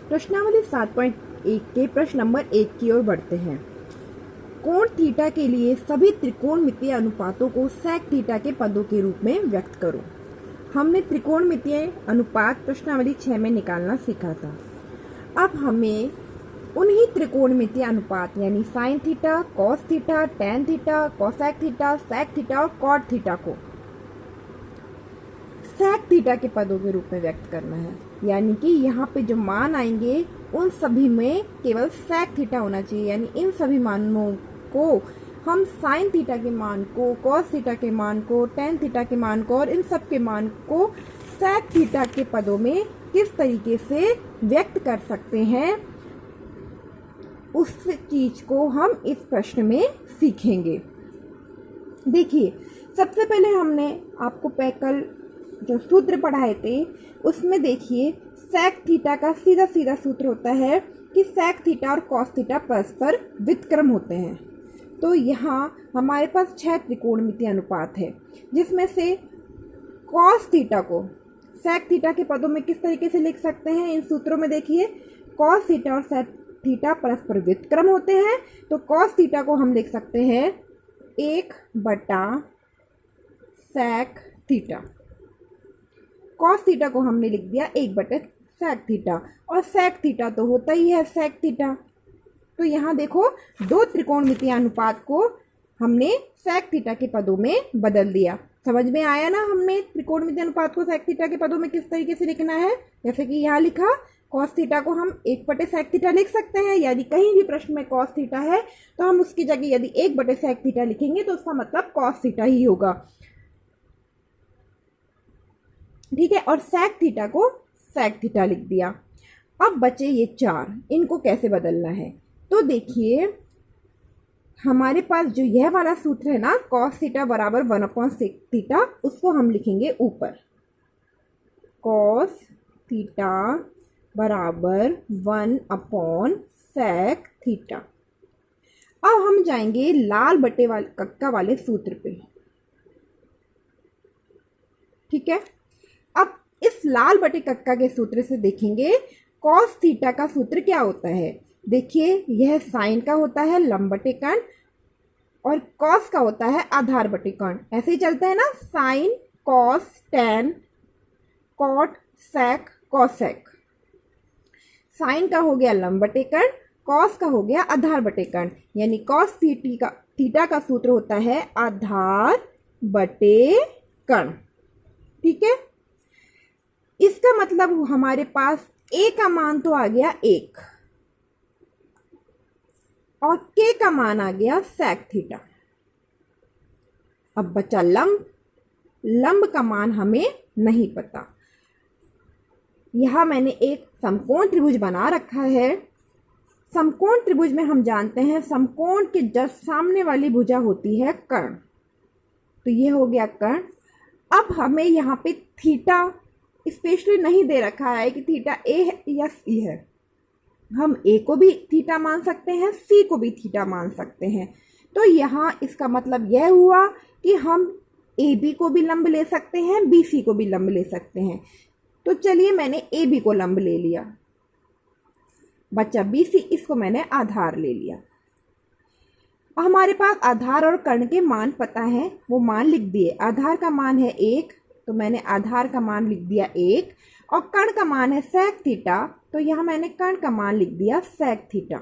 प्रश्नावली 7.1 के प्रश्न नंबर 1 की ओर बढ़ते हैं। कोण थीटा के लिए सभी त्रिकोणमितीय अनुपातों को सेक थीटा के पदों के रूप में व्यक्त करो। हमने त्रिकोणमितीय अनुपात प्रश्नावली 6 में निकालना सीखा था। अब हमें उन्हीं त्रिकोणमितीय अनुपात यानी sine theta, cos theta, tan theta, cosec theta, sec theta और कॉट थीटा को सेक थीटा के पदों के रूप में व्यक्त करना है। यानी कि यहाँ पे जो मान आएंगे उन सभी में केवल सेक थीटा होना चाहिए। यानी इन सभी मानों को हम साइन थीटा के मान को, कॉस थीटा के मान को, टैन थीटा के मान को और इन सब के मान को सेक थीटा के पदों में किस तरीके से व्यक्त कर सकते हैं, उस चीज को हम इस प्रश्न में सीखेंगे। देखिए, सबसे पहले हमने आपको कल जो सूत्र पढ़ाए थे उसमें देखिए सेक थीटा का सीधा सीधा सूत्र होता है कि सेक थीटा और कॉस थीटा परस्पर व्युत्क्रम होते हैं। तो यहाँ हमारे पास 6 त्रिकोणमितीय अनुपात है, जिसमें से कॉस थीटा को सेक थीटा के पदों में किस तरीके से लिख सकते हैं। इन सूत्रों में देखिए कॉस थीटा और सेक थीटा परस्पर व्युत्क्रम होते हैं। तो कॉस थीटा को हम लिख सकते हैं 1/सेक थीटा। कॉस थीटा को हमने लिख दिया 1/सेक थीटा और सेक थीटा तो होता ही है सेक थीटा। तो यहाँ देखो दो त्रिकोणमितीय अनुपात को हमने सेक थीटा के पदों में बदल दिया। समझ में आया ना हमने त्रिकोणमितीय अनुपात को सेक थीटा के पदों में किस तरीके से लिखना है। जैसे कि यहाँ लिखा कॉस थीटा को हम 1/सेक थीटा लिख सकते हैं। यदि कहीं भी प्रश्न में कॉस थीटा है तो हम उसकी जगह यदि 1/सेक थीटा लिखेंगे तो उसका मतलब कॉस थीटा ही होगा, ठीक है। और सेक थीटा को सेक थीटा लिख दिया। अब बचे ये 4, इनको कैसे बदलना है। तो देखिए हमारे पास जो यह वाला सूत्र है ना, कॉस थीटा बराबर 1/सेक थीटा, उसको हम लिखेंगे ऊपर। कॉस थीटा बराबर 1/सेक थीटा। अब हम जाएंगे लाल बटे वाले कक्का वाले सूत्र पे, ठीक है। अब इस लाल बटे कक्का के सूत्र से देखेंगे कॉस थीटा का सूत्र क्या होता है। देखिए यह साइन का होता है लंब बटे कर्ण और कॉस का होता है आधार बटे कर्ण। ऐसे ही चलता है ना, sine cos tan cot sec cosec. Sine का हो गया लंब बटे कर्ण, कॉस का हो गया आधार बटे कर्ण। यानी कॉस थीटा का सूत्र होता है आधार बटे कर्ण, ठीक है। इसका मतलब हमारे पास a का मान तो आ गया 1 और k का मान आ गया सेक थीटा। अब बचा लंब का मान हमें नहीं पता। यहां मैंने एक समकोण त्रिभुज बना रखा है। समकोण त्रिभुज में हम जानते हैं समकोण के जस्ट सामने वाली भुजा होती है कर्ण। तो ये हो गया कर्ण। अब हमें यहाँ पे थीटा स्पेशली नहीं दे रखा है कि थीटा ए है या सी है। हम ए को भी थीटा मान सकते हैं, सी को भी थीटा मान सकते हैं। तो यहाँ इसका मतलब यह हुआ कि हम ए बी को भी लंब ले सकते हैं, बी सी को भी लंब ले सकते हैं। तो चलिए मैंने ए बी को लंब ले लिया, बच्चा बी सी, इसको मैंने आधार ले लिया। हमारे पास आधार और कर्ण के मान पता है, वो मान लिख दिए। आधार का मान है 1, तो मैंने आधार का मान लिख दिया 1 और कर्ण का मान है सेक थीटा, तो यहाँ मैंने कर्ण का मान लिख दिया सेक थीटा।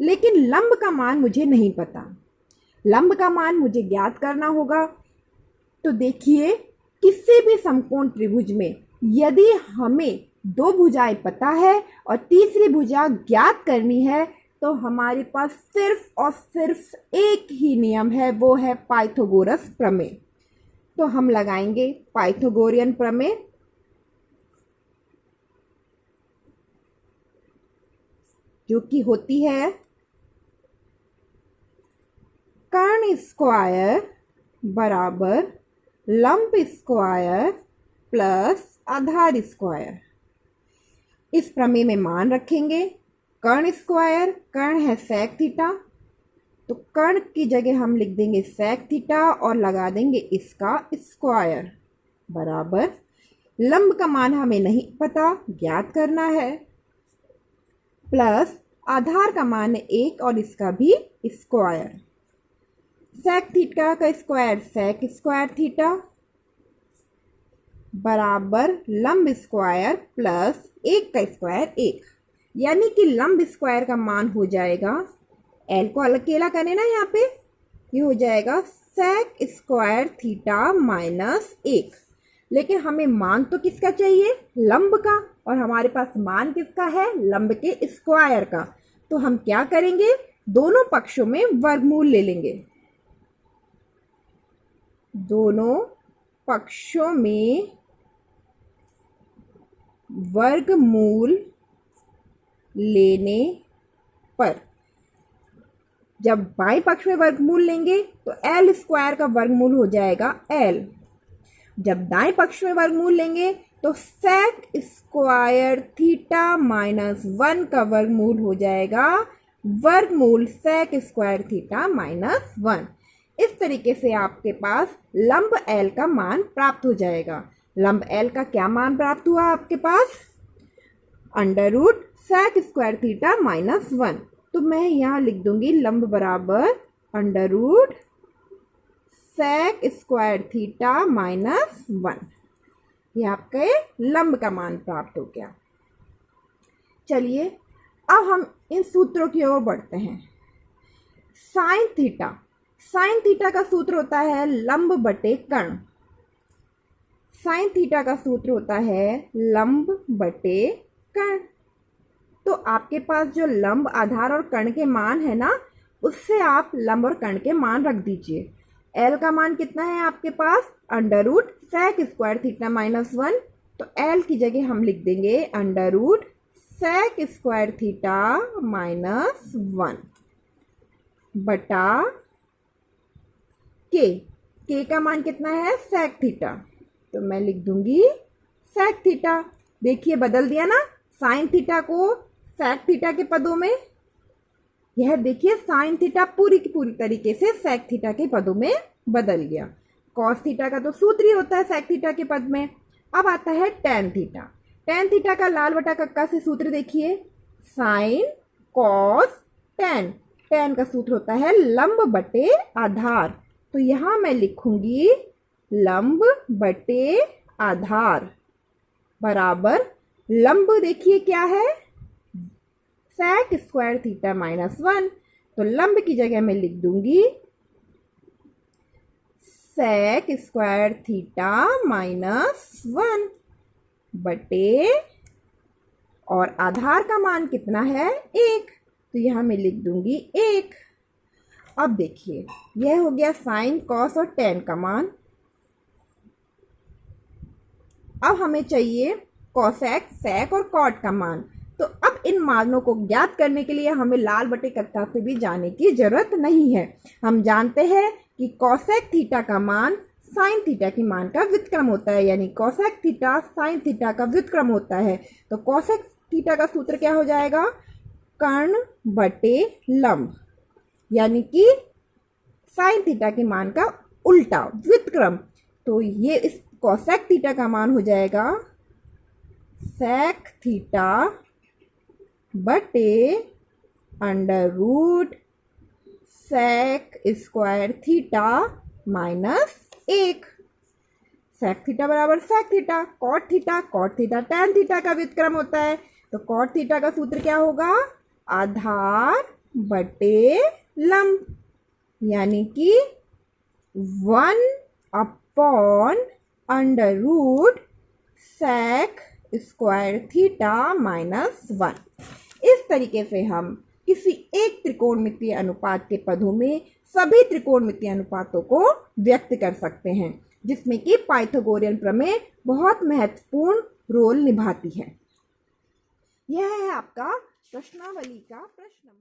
लेकिन लंब का मान मुझे नहीं पता, लंब का मान मुझे ज्ञात करना होगा। तो देखिए किसी भी समकोण त्रिभुज में यदि हमें 2 भुजाएं पता है और तीसरी भुजा ज्ञात करनी है तो हमारे पास सिर्फ और सिर्फ एक ही नियम है, वो है पाइथागोरस प्रमेय। तो हम लगाएंगे पाइथागोरियन प्रमेय। जो कि होती है कर्ण स्क्वायर बराबर लंब स्क्वायर प्लस आधार स्क्वायर। इस प्रमेय में मान रखेंगे कर्ण स्क्वायर, कर्ण है सेक थीटा, तो कर्ण की जगह हम लिख देंगे सेक थीटा और लगा देंगे इसका स्क्वायर बराबर लंब का मान हमें नहीं पता, ज्ञात करना है। प्लस आधार का मान है 1 और इसका भी स्क्वायर। सेक थीटा का स्क्वायर सेक स्क्वायर थीटा बराबर लंब स्क्वायर प्लस 1 का स्क्वायर 1, यानी कि लंब स्क्वायर का मान हो जाएगा, एल को अकेला करें ना यहाँ पे, ये हो जाएगा सेक स्क्वायर थीटा माइनस 1। लेकिन हमें मान तो किसका चाहिए, लंब का, और हमारे पास मान किसका है, लंब के स्क्वायर का। तो हम क्या करेंगे, दोनों पक्षों में वर्गमूल ले लेंगे। दोनों पक्षों में वर्गमूल लेने पर, जब बाएं पक्ष में वर्गमूल लेंगे तो एल स्क्वायर का वर्गमूल हो जाएगा एल। जब दाएं पक्ष में वर्गमूल लेंगे तो सेक स्क्वायर थीटा माइनस 1 का वर्गमूल हो जाएगा वर्गमूल सेक स्क्वायर थीटा माइनस 1। इस तरीके से आपके पास लंब एल का मान प्राप्त हो जाएगा। लंब एल का क्या मान प्राप्त हुआ आपके पास, under root sec square theta minus 1। तो मैं यहाँ लिख दूंगी लंब बराबर under root sec square theta minus 1। ये आपके लंब का मान प्राप्त हो गया। चलिए अब हम इन सूत्रों की ओर बढ़ते हैं। साइन थीटा, साइन थीटा का सूत्र होता है लंब बटे कर्ण। साइन थीटा का सूत्र होता है लंब बटे कर्ण। तो आपके पास जो लंब, आधार और कर्ण के मान है ना, उससे आप लंब और कर्ण के मान रख दीजिए। एल का मान कितना है आपके पास, under root sec square theta minus 1। तो एल की जगह हम लिख देंगे under root sec square theta minus 1 बटा के का मान कितना है, सेक थीटा। तो मैं लिख दूंगी सेक थीटा। देखिए बदल दिया ना साइन थीटा को सेक थीटा के पदों में। यह देखिए साइन थीटा पूरी की पूरी तरीके से सेक थीटा के पदों में बदल गया। कॉस थीटा का तो सूत्र ही होता है सेक थीटा के पद में। अब आता है टेन थीटा। टेन थीटा का लाल बटा कक्का से सूत्र देखिए, साइन कॉस टेन। टेन का सूत्र होता है लंब बटे आधार। तो यहां मैं लिखूंगी लंब बटे आधार बराबर लंब, देखिए क्या है, सेक स्क्वायर थीटा माइनस 1। तो लंब की जगह मैं लिख दूंगी सेक स्क्वायर थीटा माइनस 1 बटे, और आधार का मान कितना है, 1। तो यहां मैं लिख दूंगी 1। अब देखिए यह हो गया साइन कॉस और टेन का मान। अब हमें चाहिए कॉसेक, सेक और कॉट का मान। तो अब इन मानों को ज्ञात करने के लिए हमें लाल बटे कक्का से भी जाने की जरूरत नहीं है। हम जानते हैं कि कॉसेक थीटा का मान साइन थीटा के मान का व्युत्क्रम होता है, यानी कॉसेक थीटा साइन थीटा का व्युत्क्रम होता है। तो कॉसेक थीटा का सूत्र क्या हो जाएगा, कर्ण बटे लंब, यानी कि साइन थीटा के मान का उल्टा व्युत्क्रम। तो ये इस कॉसेक थीटा का मान हो जाएगा सेक थीटा बटे under root sec square theta minus 1। Sec theta बराबर sec theta, cot theta tan theta का व्युत्क्रम होता है। तो कॉट थीटा का सूत्र क्या होगा, आधार बटे लंब, यानी कि 1 under root sec square theta minus 1। इस तरीके से हम किसी एक त्रिकोणमितीय अनुपात के पदों में सभी त्रिकोणमितीय अनुपातों को व्यक्त कर सकते हैं, जिसमें कि पाइथागोरियन प्रमेय बहुत महत्वपूर्ण रोल निभाती है। यह है आपका प्रश्नावली का प्रश्न नंबर